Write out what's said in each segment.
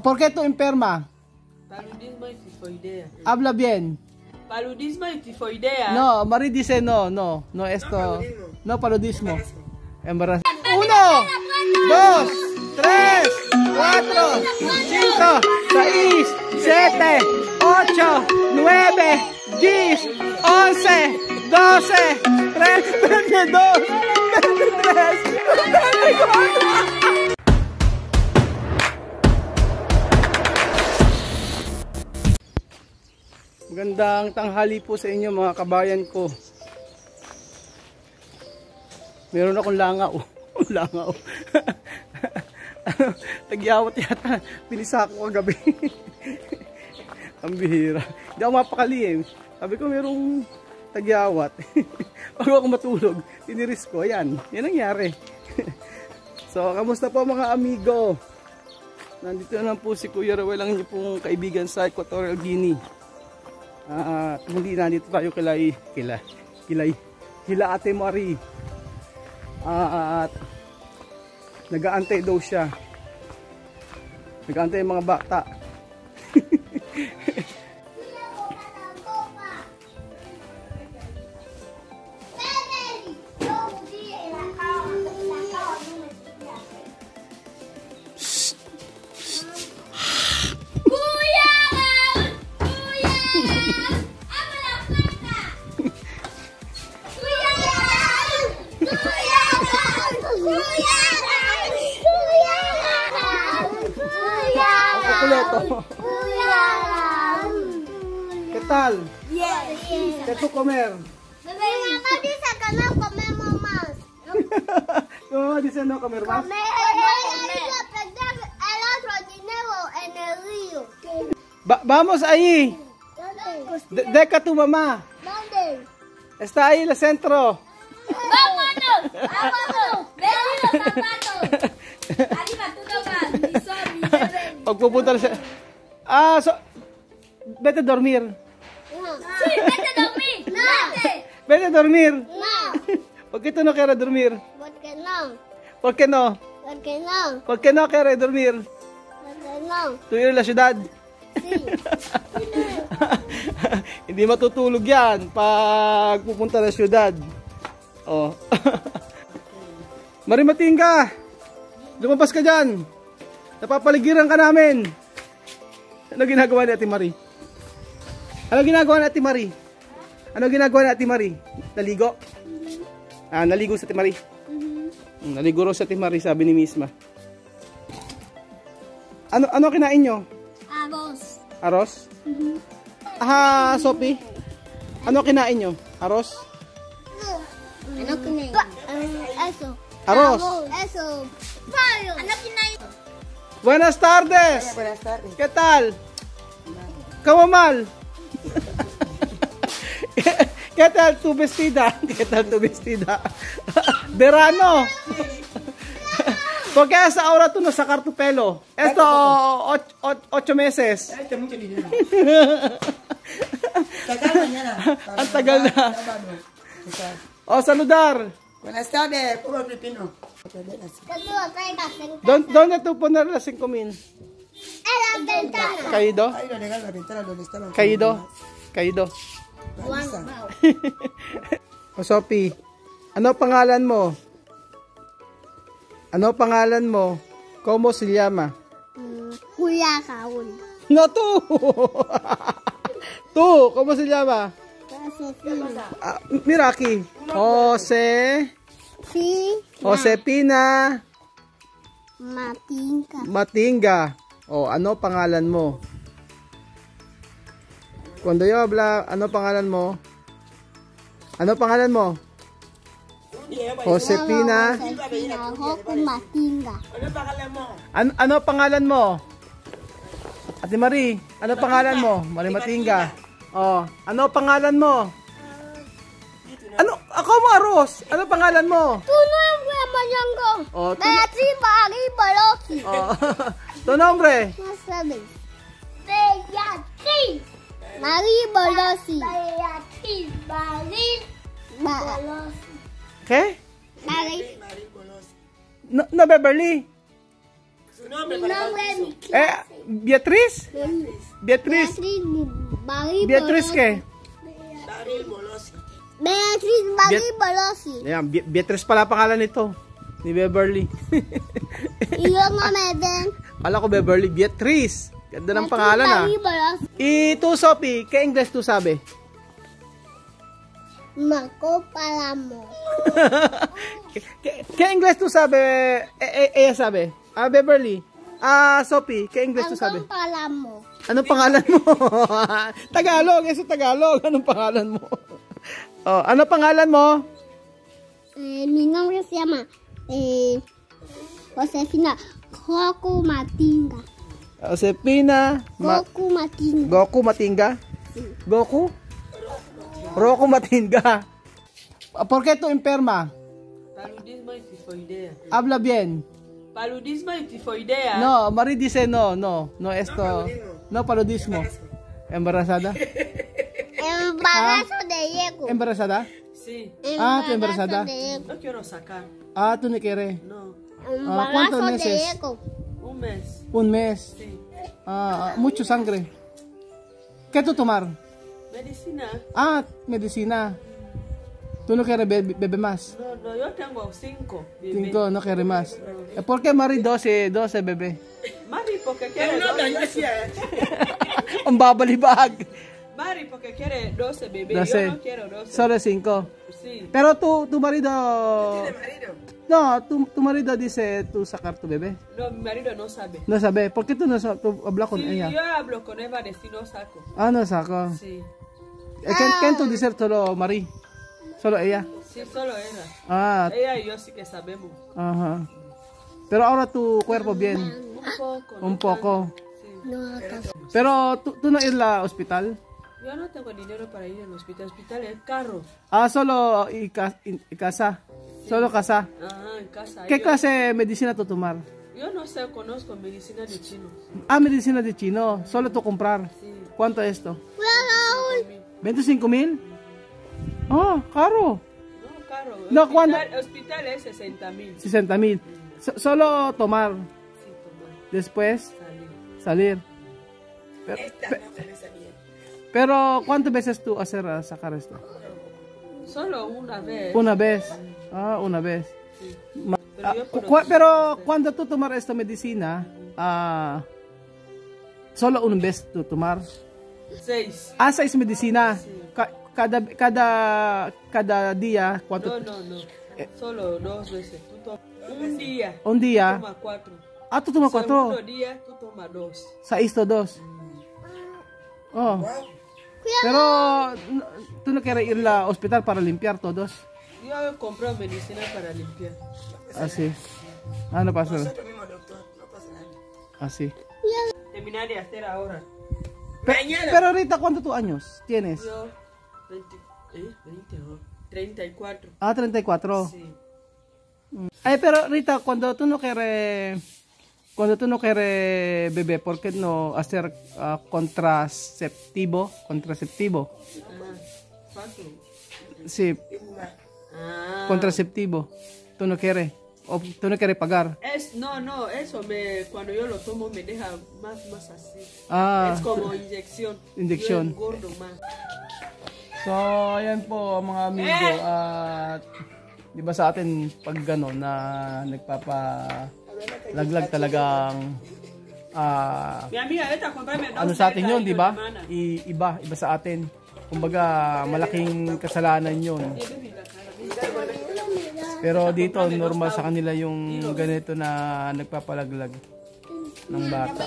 ¿Por qué tú enferma? Paludismo y tifoidea. Habla bien. Paludismo y tifoidea. No, Mari dice no esto. No paludismo. Embarazo. 1, 2, 3, 4, 5, 6, 7, 8, 9, 10, 11, 12, 13, 22, 23, 24. Magandang tanghali po sa inyo mga kabayan ko. Meron akong langaw. Langaw. Tagyawat yata. Pinisa ko kagabi. Ang bihira. Hindi ako mapakali eh. Sabi ko merong tagyawat. Bago ako matulog, tiniris ko. Ayan. Yan nangyari. So, kamusta po mga amigo? Nandito na po si Kuya Rowel, ang inyo pong kaibigan sa Equatorial Guinea. Hindi nandito tayo kila Ate Marie. At nag-aantay daw siya. Nag-aantay yung mga bata. ¿Qué tal? Yes. ¿Qué tú comer? Mi mamá dice que no comemos más. Tu mamá dice no comer más. Comer. Ella perder el otro dinero en el río. Vamos ahí. ¿Dónde? Deca tu mamá. ¿Dónde? Está ahí en el centro. ¡Vámonos! ¡Vámonos! ¡Veo los zapatos! Arriba, tú no vas. Ni son, ni deben. Pagpupunta na siya. Vete a dormir. No. Sí, vete a dormir. No. Vete a dormir. No. ¿Por qué tú no quieres dormir? ¿Por qué no? ¿Por qué no? ¿Por qué no? ¿Por qué no quieres dormir? ¿Por qué no? ¿Tú ir a la ciudad? Sí. Hindi matutulog yan pag pupunta na siyudad. Oh. Marimating ka. Lumabas ka dyan. Napapaligiran ka namin. Ano ginagawa ni Ate Marie? Ano ginagawa ni Ate Marie? Ano ginagawa ni Ate Marie? Naligo? Naligo sa Ate Marie. Naligo rin sa Ate Marie, sabi ni Misma. Ano kinain nyo? Arroz. Aros? Sophie? Ano kinain nyo? Aros? Ano kinain? Eso. Aros? Eso. Payo. Ano kinain? Buenas tardes. Buenas tardes. ¿Qué tal? ¿Cómo mal? ¿Qué tal tu vestida? ¿Qué tal tu vestida? Verano. ¿Por qué hasta ahora tú no sacar tu pelo? Esto 8 meses. Este mucho dinero. Sacar mañana. Ang tagal na. Saludar. Buenas tardes, puro pepino. ¿Dónde tú poner las 5,000? En la ventana. ¿Caído? Ahí lo dejan la ventana donde estaban. Caído. O Sophie, ano pangalan mo? Ano pangalan mo? ¿Cómo se llama? Kuya Raúl. No, tú. Tú, ¿cómo se llama? Mira aquí. Sí. Josepina Matinga. O, ano pangalan mo? Cuando yo habla, ano pangalan mo? Ano pangalan mo? Josepina. Matinga. Ano pangalan mo? Ate Marie, ano pangalan mo? Marie Matinga. Oh, ano pangalan mo? Ano? Ako mo Aros. Ano pangalan mo? Tu nombre, Mayango. Oh, Beatriz Marie Balosi. Oh. Tu nombre? No sabes. Beatriz Marie Balosi. Beatriz Marie Balosi. ¿Qué? Marie. No, Beverly. Tu nombre Mi para nombre es bautizo. mi clase. Beatriz. Beatriz. Bagui Beatriz Bolosi. qué? Daryl Bolosi. Beatriz Bagui Beat- Bolosi. Ayan, Beatriz pala pangalan nito. Ni Beverly. Y yo no me den. Kala ko Beverly. Beatriz. Ganda ng pangalan ah. Bagui Bolosi. Ito, Sophie, ¿qué inglés tú sabes? Marco Palamo. ¿Qué inglés tú sabes? Ella sabe. Ah, Beverly. Ah, Sophie, ¿qué inglés tú sabes? Marco Palamo. Anong pangalan mo? Tagalog, eso Tagalog. Anong pangalan mo? Oh, ano pangalan mo? Mi nombre se llama Josefina Goku Matinga. Josepina. Goku Matinga. Goku Matinga. Goku? Roku Matinga. ¿Por qué tú enferma? Paludismo y tifoidea. Habla bien. Paludismo y tifoidea. No, Mari dice no esto. No paludismo. ¿Embarazada? Embarazo de Diego. ¿Embarazada? Sí. Ah, ¿tú embarazada? De Diego. No quiero sacar. Ah, tú no quieres. No. ¿cuántos Embarazo de meses? Diego. Un mes. Un mes. Sí. Mucho sangre. ¿Qué tú tomar? Medicina. Ah, medicina. ¿Tú no quieres beber más? No, yo tengo 5. 5, no quieres más. ¿Por qué Mari 12 bebé? Mari porque quiere 12. Ang babalibag. Mari porque quiere 12 bebés. 12. Yo no quiero 12. Solo 5. Sí. Pero tu marido... No, tu marido dice tú sacar tu bebé. No, mi marido no sabe. No sabe. ¿Por qué tú no tú hablas con Sí, ella? yo hablo con Eva de si no saco. Ah, no saco. Sí. ¿Quién tú dices solo Mari? Solo ella. Sí, solo ella. Ah, Ella y yo sí que sabemos. ajá. Pero ahora tu cuerpo bien. Un poco. Un poco. Sí. No, acá. Pero tú no ir al hospital. Yo no tengo dinero para ir al hospital. Hospital es caro. Ah, solo casa. Solo casa. Ajá, en casa. ¿Qué Yo- clase de medicina tú tomar? Yo no sé, conozco medicina de chinos. Ah, medicina de chino. Solo tú comprar. Sí. ¿Cuánto es esto? Raúl. 25,000. Oh, caro. No, caro. No, hospital, ¿cuándo? Hospital es 60,000. 60,000. Solo tomar. Sí, tomar, Después salir. salir. Pero ¿cuántas veces tú sacar esto? Solo una vez. Una vez. Ah, una vez. Sí. Ah, Pero yo conozco- pero cuando tú tomar esta medicina, solo una vez tú tomar. 6. 6 medicina. Sí. Cada día, ¿cuánto? No. Solo 2 veces. Tú tomas un día. Un día. Toma 4. Tú tomas 4. Segundo día, tú tomas 2. 6 o 2. Oh. Pero tú no quieres ir al hospital para limpiar todos. Yo compro medicina para limpiar. Así. No pasa nada. Nosotros mismo, doctor. No pasa nada. Así. Terminar de hacer ahora. Pero ahorita, ¿cuántos años tienes? Yo, 20 o 34. 34. Sí. Pero Rita, cuando tú no quieres bebé, ¿por qué no hacer contraceptivo? ¿Cuánto? Sí, contraceptivo. ¿Tú no quieres? ¿O tú no quieres pagar? No, eso cuando yo lo tomo me deja más así. Ah, Es como inyección. Injection. Yo engordo más. so ayan po mga amigo. At di ba sa atin pag gano'n na nagpapalaglag talagang Mi amiga, vete a comprarme dos ano sa atin yun, cerdas di ba? hermana. Iba sa atin. Kumbaga, malaking kasalanan yun. Pero dito, normal sa kanila yung ganito na nagpapalaglag ng bata.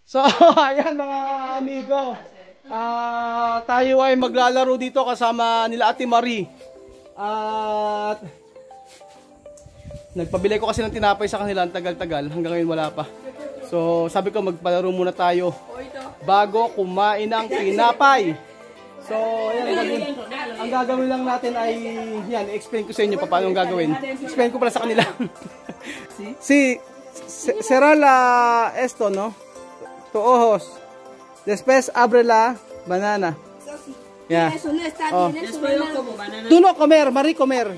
So, ayan mga amigo. Tayo ay maglalaro dito kasama nila Ate Marie. At nagpabili ko kasi ng tinapay sa kanila ang tagal-tagal. Hanggang ngayon wala pa. So, sabi ko magpalaro muna tayo bago kumain ng tinapay. So, ayan, ang gagawin lang natin ay yan, explain ko sa inyo paano ang gagawin. Explain ko pala sa kanila. Será esto, ¿no? Tu ojos. Después abre la banana. Yeah. Eso no está Oh. bien, eso Después yo no como banana. Tú no comer, Marie comer.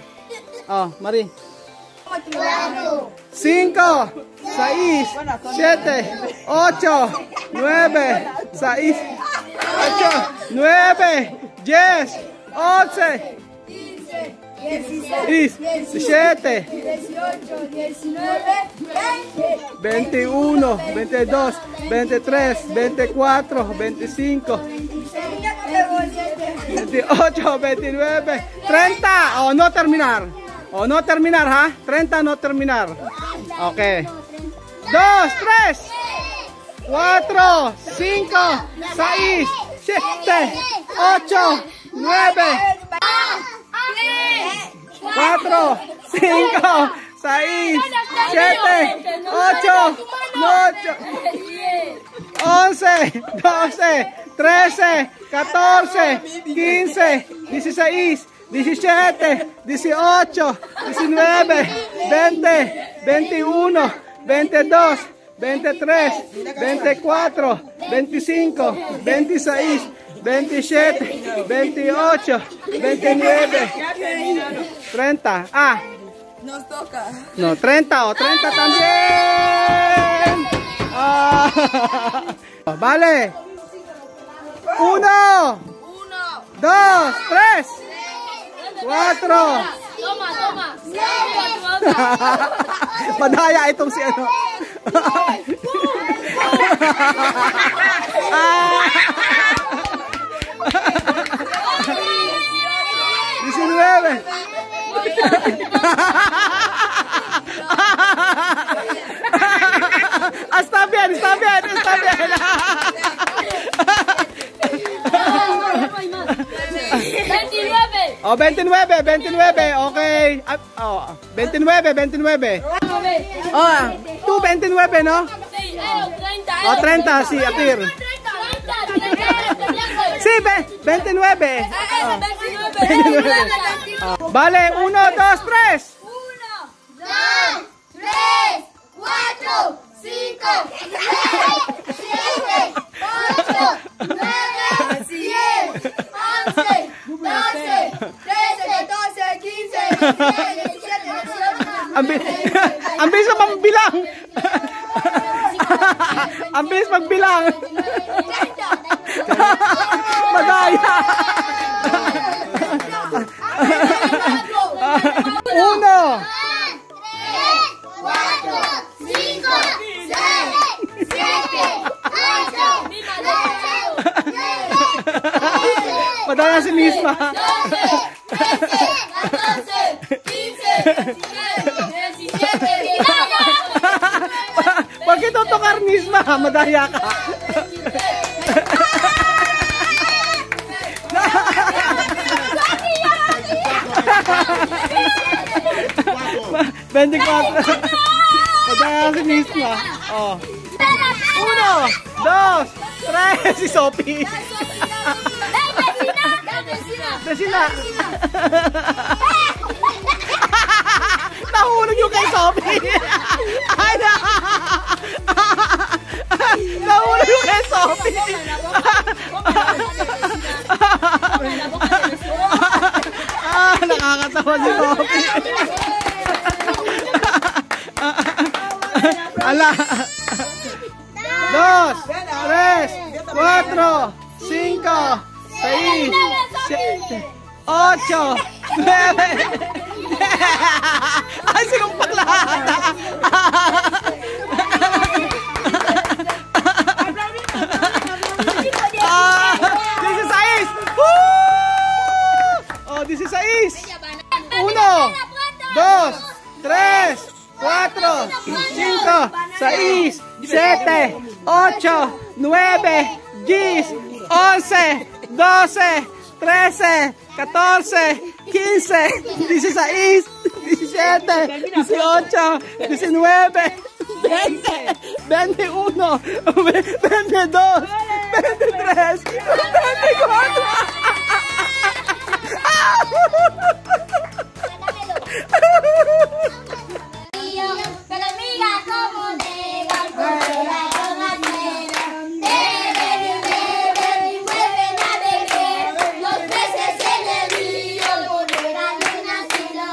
Oh, Marie. 5, 6, 7, 8, 9, 6, 8, 9, 10, 11, 17, 21, 22, 23, 24, 25, 28, 29, 30. Oh, no terminar. Oh, no terminar, ha? 30, no terminar. Okay. 2, 3, 4, 5, 6, 7, 8, 9, 4, 5, 6, 7, 8, 11, 12, 13, 14, 15, 16, 17, 18, 19, 20, 21, 22, 23, 24, 25, 26, 27, 28, 29, 30. Ah. Nos toca. No, 30 o 30 también. Ah. Vale. 1, 2, 3, 4. Toma. Madaya itong si ano. Ah. 19. Está bien. Oh, 29, okay. Oh, 29. Oh, tú 29, ¿no? Oh, 30, sí, Apir. Sí, 29. Oh. 29. Oh. Vale, 1, 2, 3. 1, 2, 3, 4, 5, 6, 7, 8, 9, 10, 11, 12, 13, 14, 15, 16, 17, 18, Ang bilis na magbilang. Ang bilis magbilang. Madaya. 1, 4, 5, 6, 7, 8, 9, 10, 11, 12, 13, 14, 15, 16, 17, 18, 19, 20, 21, 22, 23, 24, 25, 26, 27, 28, 29, 30. Pag ito to karnisma, madaya ka. 24. Madaya si Nisma. Oh. 1, 2, 3, si Sophie. Vecina. Nahulog yung kay Sophie. Nahulog yung kay Sophie. Nakakatawa si Sophie. Ala. 2, 3, 4, 5, 6, 7, 8, 9. Ay, sinumpak lahat. 16. Oh, 16. 1, 2, 3, 4, 5, 6, 7, 8, 9, 10, 11, 12, 13, 14, 15, 16, 17, 18, 19, 20, 21, 22, 23, 24. Pero mira cómo nega el corazón acero. Beben y beben y vuelven a beber. Los peces en el río volverán de nacido.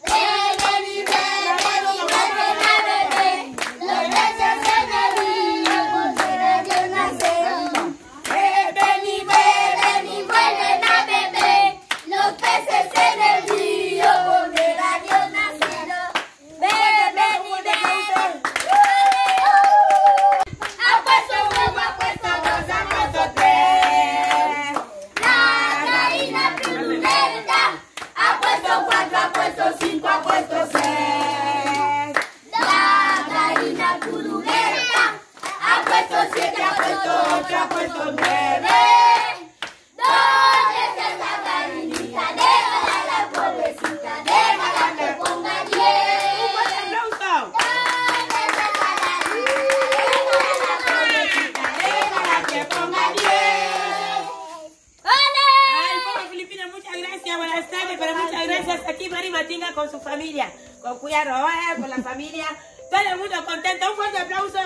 Beben y beben y vuelven a beber. Los peces en el río volverán de nacido. Beben y beben y vuelven a beber. Los peces en el río volverán de nacido. Beben y beben. Apuesto uno, apuesto dos, apuesto tres. La gallina piruleta. Apuesto cuatro, apuesto cinco, apuesto seis. La gallina piruleta. Apuesto siete, apuesto ocho, apuesto nueve. ¿Dónde está esa gallinita? Déjala la pobrecita, déjala que ponga 10. Muchas gracias, buenas tardes, pero muchas gracias. Aquí Mari Matinga con su familia, con Cuya Roa, con la familia, todo el mundo contento. Un fuerte aplauso.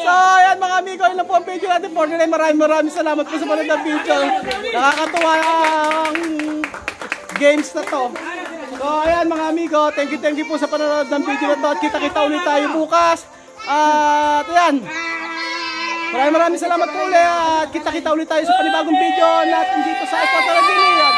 So, ayan mga amigo, yun na po ang video natin for today. Maraming salamat po sa panonood ng video. Nakakatuwa ang games na to. So, ayan mga amigo, thank you po sa panonood ng video na to. At kita-kita ulit tayo bukas. At ayan, maraming salamat po ulit. At kita-kita ulit tayo sa panibagong video natin dito sa Equatorial Guinea.